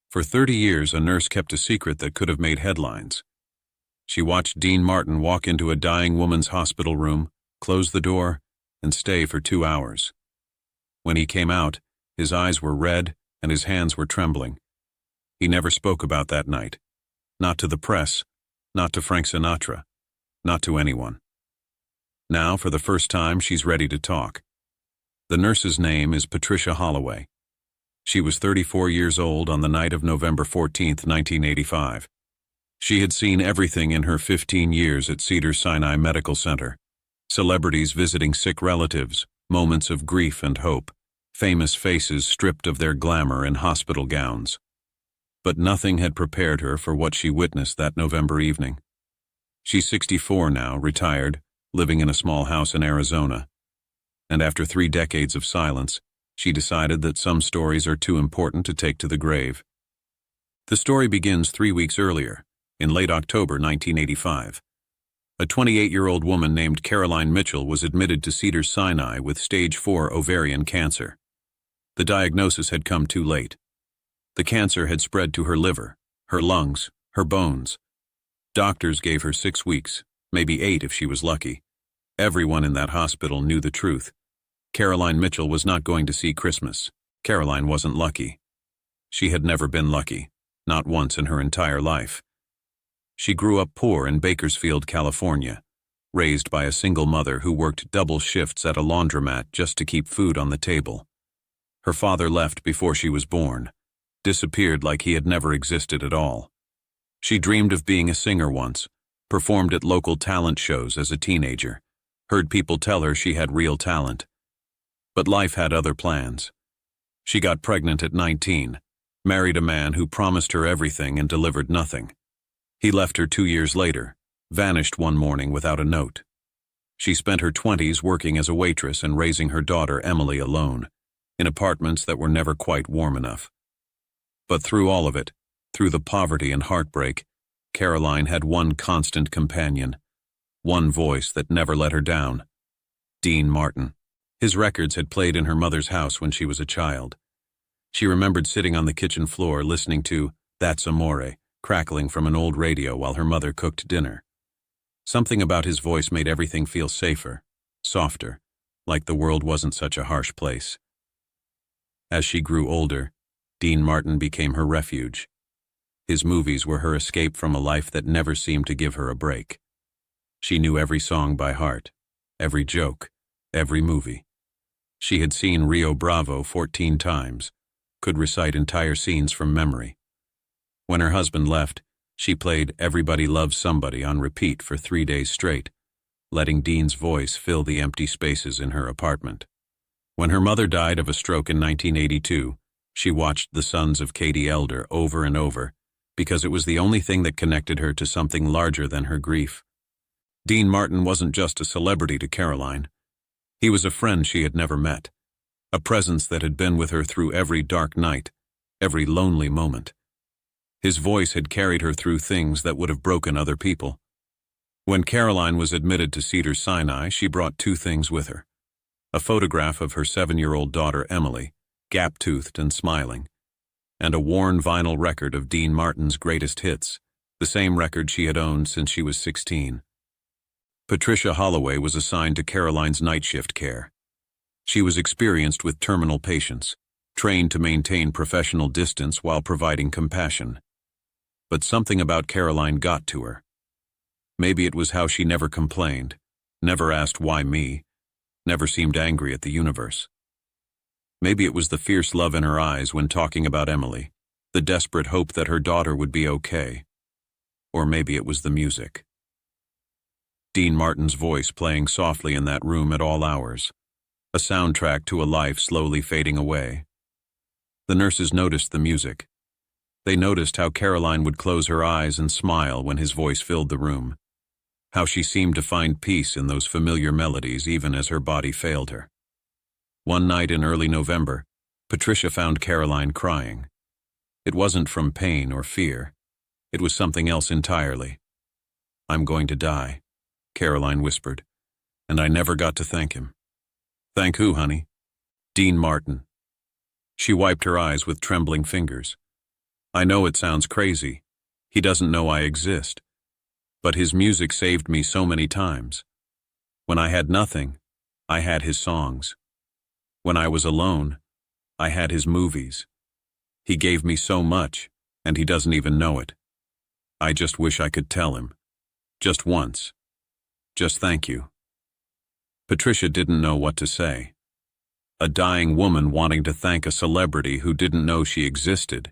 For 30 years, a nurse kept a secret that could have made headlines. She watched Dean Martin walk into a dying woman's hospital room, close the door, and stay for 2 hours. When he came out, his eyes were red and his hands were trembling. He never spoke about that night. Not to the press, not to Frank Sinatra, not to anyone. Now, for the first time, she's ready to talk. The nurse's name is Patricia Holloway. She was 34 years old on the night of November 14, 1985. She had seen everything in her 15 years at Cedars-Sinai Medical Center. Celebrities visiting sick relatives, moments of grief and hope, famous faces stripped of their glamour in hospital gowns. But nothing had prepared her for what she witnessed that November evening. She's 64 now, retired, living in a small house in Arizona. And after 3 decades of silence, she decided that some stories are too important to take to the grave. The story begins 3 weeks earlier, in late October 1985. A 28-year-old woman named Caroline Mitchell was admitted to Cedars-Sinai with stage 4 ovarian cancer. The diagnosis had come too late. The cancer had spread to her liver, her lungs, her bones. Doctors gave her 6 weeks, maybe 8 if she was lucky. Everyone in that hospital knew the truth. Caroline Mitchell was not going to see Christmas. Caroline wasn't lucky. She had never been lucky, not once in her entire life. She grew up poor in Bakersfield, California, raised by a single mother who worked double shifts at a laundromat just to keep food on the table. Her father left before she was born, disappeared like he had never existed at all. She dreamed of being a singer once, performed at local talent shows as a teenager, heard people tell her she had real talent. But life had other plans. She got pregnant at 19, married a man who promised her everything and delivered nothing. He left her 2 years later, vanished one morning without a note. She spent her 20s working as a waitress and raising her daughter Emily alone, in apartments that were never quite warm enough. But through all of it, through the poverty and heartbreak, Caroline had one constant companion, one voice that never let her down: Dean Martin. His records had played in her mother's house when she was a child. She remembered sitting on the kitchen floor listening to That's Amore, crackling from an old radio while her mother cooked dinner. Something about his voice made everything feel safer, softer, like the world wasn't such a harsh place. As she grew older, Dean Martin became her refuge. His movies were her escape from a life that never seemed to give her a break. She knew every song by heart, every joke, every movie. She had seen Rio Bravo 14 times, could recite entire scenes from memory. When her husband left, she played Everybody Loves Somebody on repeat for 3 days straight, letting Dean's voice fill the empty spaces in her apartment. When her mother died of a stroke in 1982, she watched The Sons of Katie Elder over and over, because it was the only thing that connected her to something larger than her grief. Dean Martin wasn't just a celebrity to Caroline. He was a friend she had never met, a presence that had been with her through every dark night, every lonely moment. His voice had carried her through things that would have broken other people. When Caroline was admitted to Cedars-Sinai, she brought 2 things with her: a photograph of her 7-year-old daughter Emily, gap-toothed and smiling, and a worn vinyl record of Dean Martin's greatest hits, the same record she had owned since she was 16. Patricia Holloway was assigned to Caroline's night shift care. She was experienced with terminal patients, trained to maintain professional distance while providing compassion. But something about Caroline got to her. Maybe it was how she never complained, never asked why me, never seemed angry at the universe. Maybe it was the fierce love in her eyes when talking about Emily, the desperate hope that her daughter would be okay. Or maybe it was the music. Dean Martin's voice playing softly in that room at all hours, a soundtrack to a life slowly fading away. The nurses noticed the music. They noticed how Caroline would close her eyes and smile when his voice filled the room, how she seemed to find peace in those familiar melodies even as her body failed her. One night in early November, Patricia found Caroline crying. It wasn't from pain or fear. It was something else entirely. "I'm going to die," Caroline whispered, "and I never got to thank him." "Thank who, honey?" "Dean Martin." She wiped her eyes with trembling fingers. I know it sounds crazy. He doesn't know I exist. But his music saved me so many times. When I had nothing, I had his songs. When I was alone, I had his movies. He gave me so much, and he doesn't even know it. I just wish I could tell him. Just once. Just thank you. Patricia didn't know what to say. A dying woman wanting to thank a celebrity who didn't know she existed.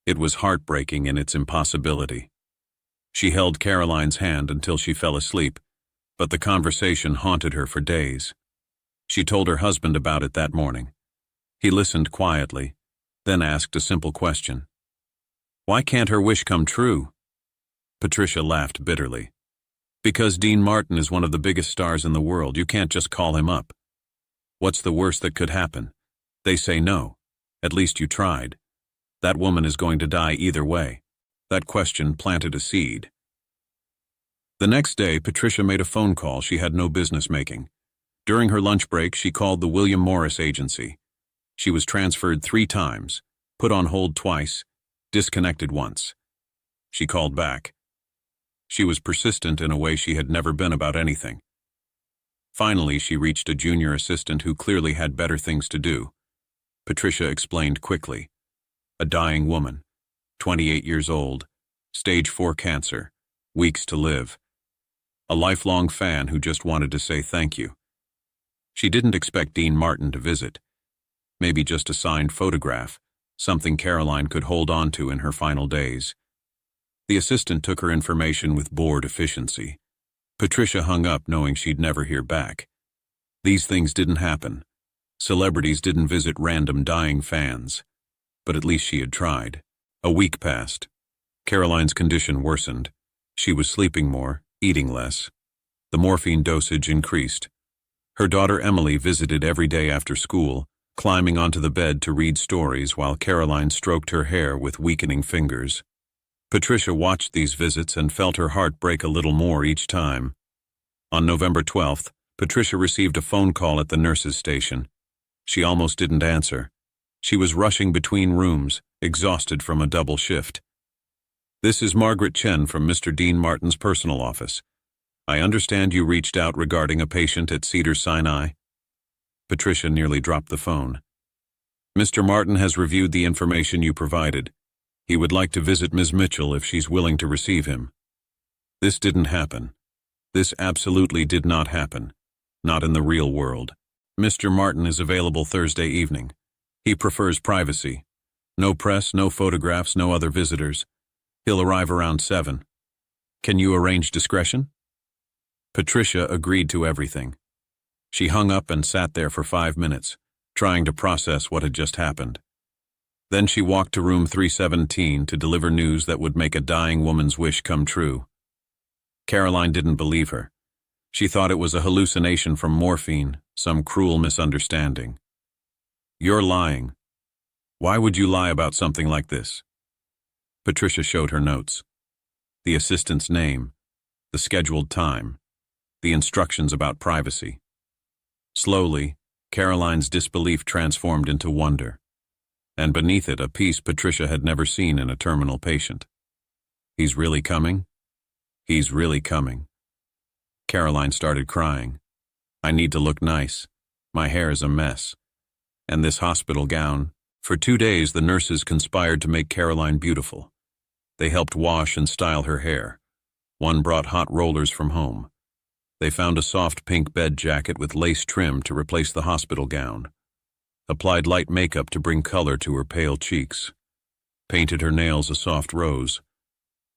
It was heartbreaking in its impossibility. She held Caroline's hand until she fell asleep, but the conversation haunted her for days. She told her husband about it that morning. He listened quietly, then asked a simple question. Why can't her wish come true? Patricia laughed bitterly. Because Dean Martin is one of the biggest stars in the world, you can't just call him up. What's the worst that could happen? They say no. At least you tried. That woman is going to die either way. That question planted a seed. The next day, Patricia made a phone call she had no business making. During her lunch break, she called the William Morris Agency. She was transferred 3 times, put on hold twice, disconnected once. She called back. She was persistent in a way she had never been about anything. Finally, she reached a junior assistant who clearly had better things to do. Patricia explained quickly. A dying woman, 28 years old, stage 4 cancer, weeks to live. A lifelong fan who just wanted to say thank you. She didn't expect Dean Martin to visit. Maybe just a signed photograph, something Caroline could hold on to in her final days. The assistant took her information with bored efficiency. Patricia hung up knowing she'd never hear back. These things didn't happen. Celebrities didn't visit random dying fans. But at least she had tried. A week passed. Caroline's condition worsened. She was sleeping more, eating less. The morphine dosage increased. Her daughter Emily visited every day after school, climbing onto the bed to read stories while Caroline stroked her hair with weakening fingers. Patricia watched these visits and felt her heart break a little more each time. On November 12th, Patricia received a phone call at the nurse's station. She almost didn't answer. She was rushing between rooms, exhausted from a double shift. This is Margaret Chen from Mr. Dean Martin's personal office. I understand you reached out regarding a patient at Cedars-Sinai. Patricia nearly dropped the phone. Mr. Martin has reviewed the information you provided. He would like to visit Ms. Mitchell if she's willing to receive him. This didn't happen. This absolutely did not happen. Not in the real world. Mr. Martin is available Thursday evening. He prefers privacy. No press, no photographs, no other visitors. He'll arrive around 7. Can you arrange discretion? Patricia agreed to everything. She hung up and sat there for 5 minutes, trying to process what had just happened. Then she walked to room 317 to deliver news that would make a dying woman's wish come true. Caroline didn't believe her. She thought it was a hallucination from morphine, some cruel misunderstanding. You're lying. Why would you lie about something like this? Patricia showed her notes. The assistant's name, the scheduled time, the instructions about privacy. Slowly, Caroline's disbelief transformed into wonder, and beneath it a peace Patricia had never seen in a terminal patient. He's really coming? He's really coming. Caroline started crying. I need to look nice. My hair is a mess. And this hospital gown. For 2 days, the nurses conspired to make Caroline beautiful. They helped wash and style her hair. One brought hot rollers from home. They found a soft pink bed jacket with lace trim to replace the hospital gown. Applied light makeup to bring color to her pale cheeks. Painted her nails a soft rose.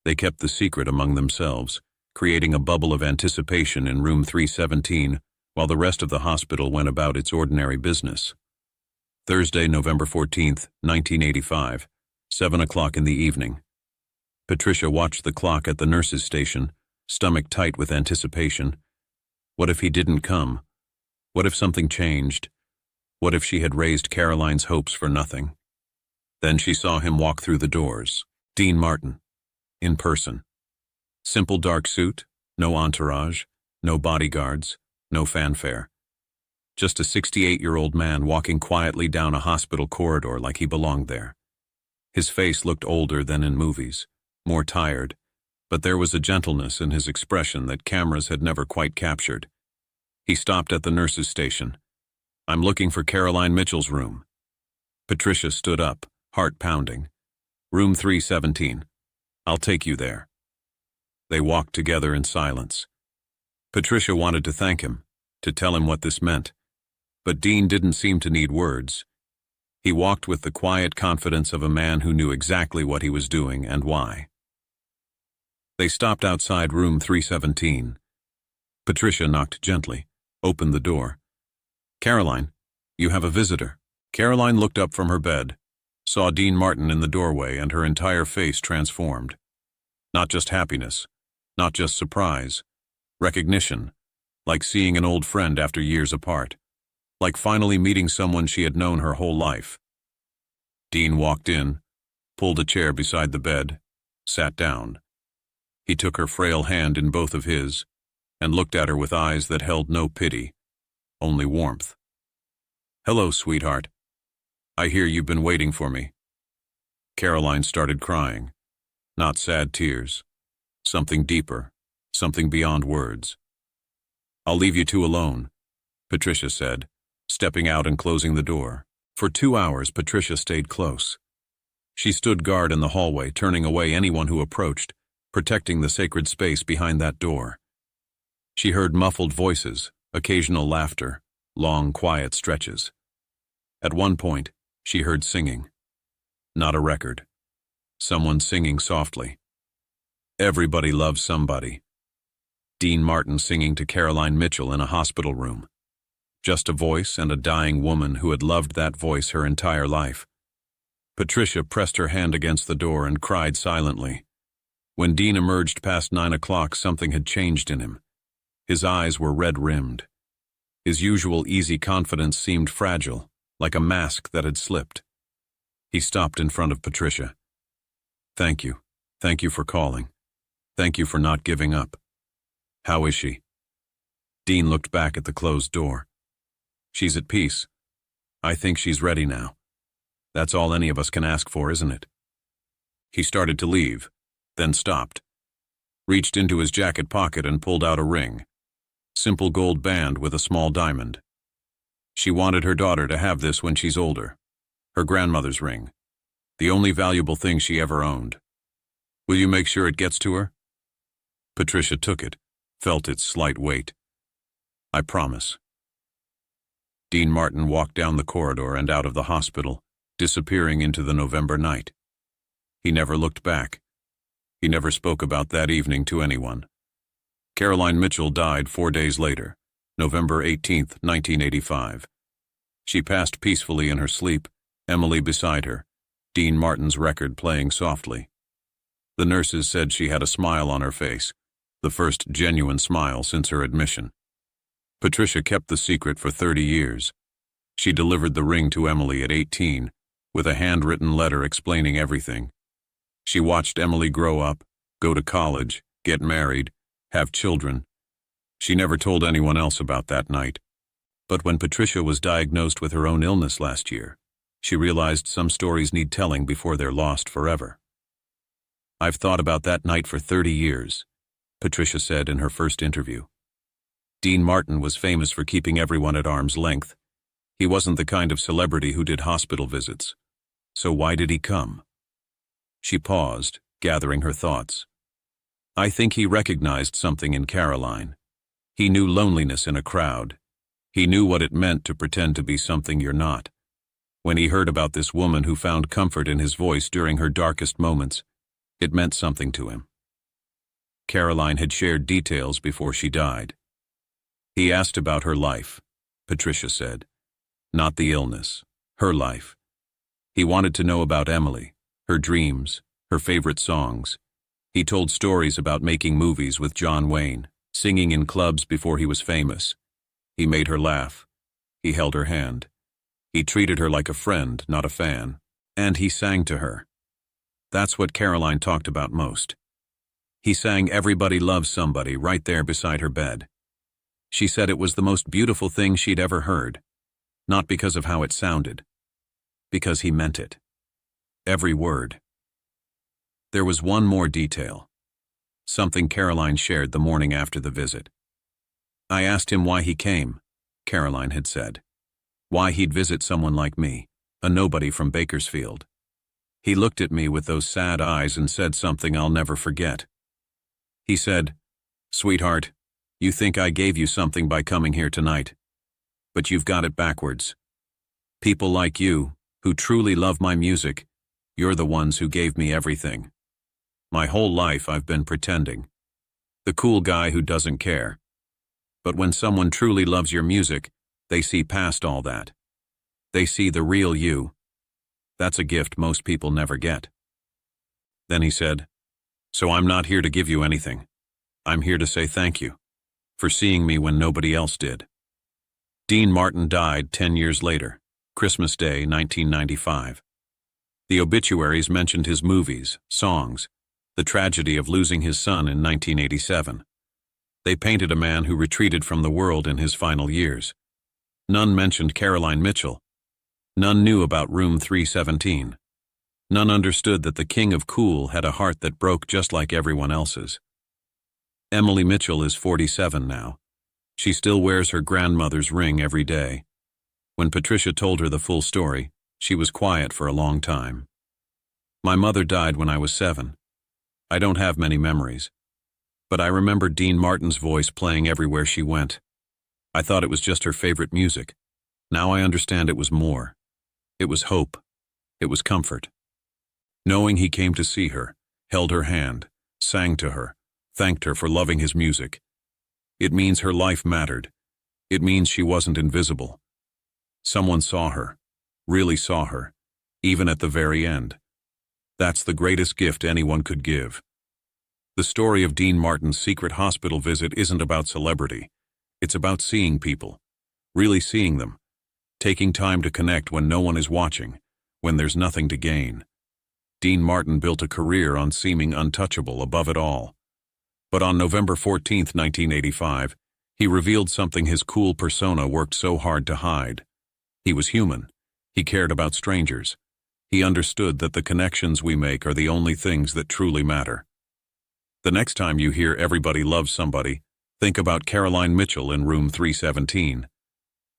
They kept the secret among themselves, creating a bubble of anticipation in room 317 while the rest of the hospital went about its ordinary business. Thursday, November 14th, 1985, 7 o'clock in the evening. Patricia watched the clock at the nurse's station, stomach tight with anticipation. What if he didn't come? What if something changed? What if she had raised Caroline's hopes for nothing? Then she saw him walk through the doors. Dean Martin. In person. Simple dark suit, no entourage, no bodyguards, no fanfare. Just a 68-year-old man walking quietly down a hospital corridor like he belonged there. His face looked older than in movies, more tired, but there was a gentleness in his expression that cameras had never quite captured. He stopped at the nurse's station. "I'm looking for Caroline Mitchell's room." Patricia stood up, heart pounding. "Room 317. I'll take you there." They walked together in silence. Patricia wanted to thank him, to tell him what this meant, but Dean didn't seem to need words. He walked with the quiet confidence of a man who knew exactly what he was doing and why. They stopped outside room 317. Patricia knocked gently, opened the door. "Caroline, you have a visitor." Caroline looked up from her bed, saw Dean Martin in the doorway, and her entire face transformed. Not just happiness, not just surprise, recognition, like seeing an old friend after years apart, like finally meeting someone she had known her whole life. Dean walked in, pulled a chair beside the bed, sat down. He took her frail hand in both of his and looked at her with eyes that held no pity, only warmth. "Hello, sweetheart. I hear you've been waiting for me." Caroline started crying. Not sad tears. Something deeper, something beyond words. "I'll leave you two alone," Patricia said, stepping out and closing the door. For 2 hours, Patricia stayed close. She stood guard in the hallway, turning away anyone who approached, protecting the sacred space behind that door. She heard muffled voices, occasional laughter, long, quiet stretches. At one point, she heard singing. Not a record. Someone singing softly. Everybody loves somebody. Dean Martin singing to Caroline Mitchell in a hospital room. Just a voice and a dying woman who had loved that voice her entire life. Patricia pressed her hand against the door and cried silently. When Dean emerged past 9 o'clock, something had changed in him. His eyes were red-rimmed. His usual easy confidence seemed fragile, like a mask that had slipped. He stopped in front of Patricia. "Thank you. Thank you for calling. Thank you for not giving up. How is she?" Dean looked back at the closed door. "She's at peace. I think she's ready now. That's all any of us can ask for, isn't it?" He started to leave, then stopped. Reached into his jacket pocket and pulled out a ring. Simple gold band with a small diamond. She wanted her daughter to have this when she's older. Her grandmother's ring. The only valuable thing she ever owned. "Will you make sure it gets to her?" Patricia took it, felt its slight weight. "I promise." Dean Martin walked down the corridor and out of the hospital, disappearing into the November night. He never looked back. He never spoke about that evening to anyone. Caroline Mitchell died 4 days later, November 18, 1985. She passed peacefully in her sleep, Emily beside her, Dean Martin's record playing softly. The nurses said she had a smile on her face, the first genuine smile since her admission. Patricia kept the secret for 30 years. She delivered the ring to Emily at 18, with a handwritten letter explaining everything. She watched Emily grow up, go to college, get married, have children. She never told anyone else about that night. But when Patricia was diagnosed with her own illness last year, she realized some stories need telling before they're lost forever. "I've thought about that night for 30 years, Patricia said in her first interview. Dean Martin was famous for keeping everyone at arm's length. He wasn't the kind of celebrity who did hospital visits. So why did he come? She paused, gathering her thoughts. I think he recognized something in Caroline. He knew loneliness in a crowd. He knew what it meant to pretend to be something you're not. When he heard about this woman who found comfort in his voice during her darkest moments, it meant something to him. Caroline had shared details before she died. He asked about her life, Patricia said. Not the illness, her life. He wanted to know about Emily, her dreams, her favorite songs. He told stories about making movies with John Wayne, singing in clubs before he was famous. He made her laugh. He held her hand. He treated her like a friend, not a fan. And he sang to her. That's what Caroline talked about most. He sang Everybody Loves Somebody right there beside her bed. She said it was the most beautiful thing she'd ever heard. Not because of how it sounded. Because he meant it. every word. There was one more detail. Something Caroline shared the morning after the visit. I asked him why he came, Caroline had said. Why he'd visit someone like me, a nobody from Bakersfield. He looked at me with those sad eyes and said something I'll never forget. He said, "Sweetheart, you think I gave you something by coming here tonight. But you've got it backwards. People like you, who truly love my music, you're the ones who gave me everything. My whole life I've been pretending. The cool guy who doesn't care. But when someone truly loves your music, they see past all that. They see the real you. That's a gift most people never get." Then he said, "So I'm not here to give you anything. I'm here to say thank you for seeing me when nobody else did." Dean Martin died 10 years later, Christmas Day, 1995. The obituaries mentioned his movies, songs, the tragedy of losing his son in 1987. They painted a man who retreated from the world in his final years. None mentioned Caroline Mitchell. None knew about Room 317. None understood that the king of cool had a heart that broke just like everyone else's. Emily Mitchell is 47 now. She still wears her grandmother's ring every day. When Patricia told her the full story, she was quiet for a long time. My mother died when I was 7. I don't have many memories, but I remember Dean Martin's voice playing everywhere she went. I thought it was just her favorite music. Now I understand it was more. It was hope. It was comfort. Knowing he came to see her, held her hand, sang to her, thanked her for loving his music. It means her life mattered. It means she wasn't invisible. Someone saw her, really saw her, even at the very end. That's the greatest gift anyone could give. The story of Dean Martin's secret hospital visit isn't about celebrity. It's about seeing people, really seeing them, taking time to connect when no one is watching, when there's nothing to gain. Dean Martin built a career on seeming untouchable above it all. But on November 14, 1985, he revealed something his cool persona worked so hard to hide. He was human. He cared about strangers. He understood that the connections we make are the only things that truly matter. The next time you hear everybody loves somebody, think about Caroline Mitchell in Room 317.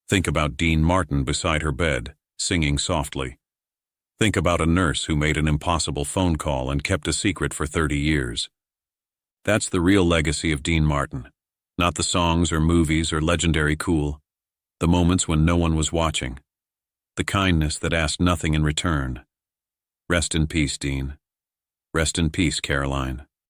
Think about Dean Martin beside her bed, singing softly. Think about a nurse who made an impossible phone call and kept a secret for 30 years. That's the real legacy of Dean Martin. Not the songs or movies or legendary cool. The moments when no one was watching. The kindness that asked nothing in return. Rest in peace, Dean. Rest in peace, Caroline.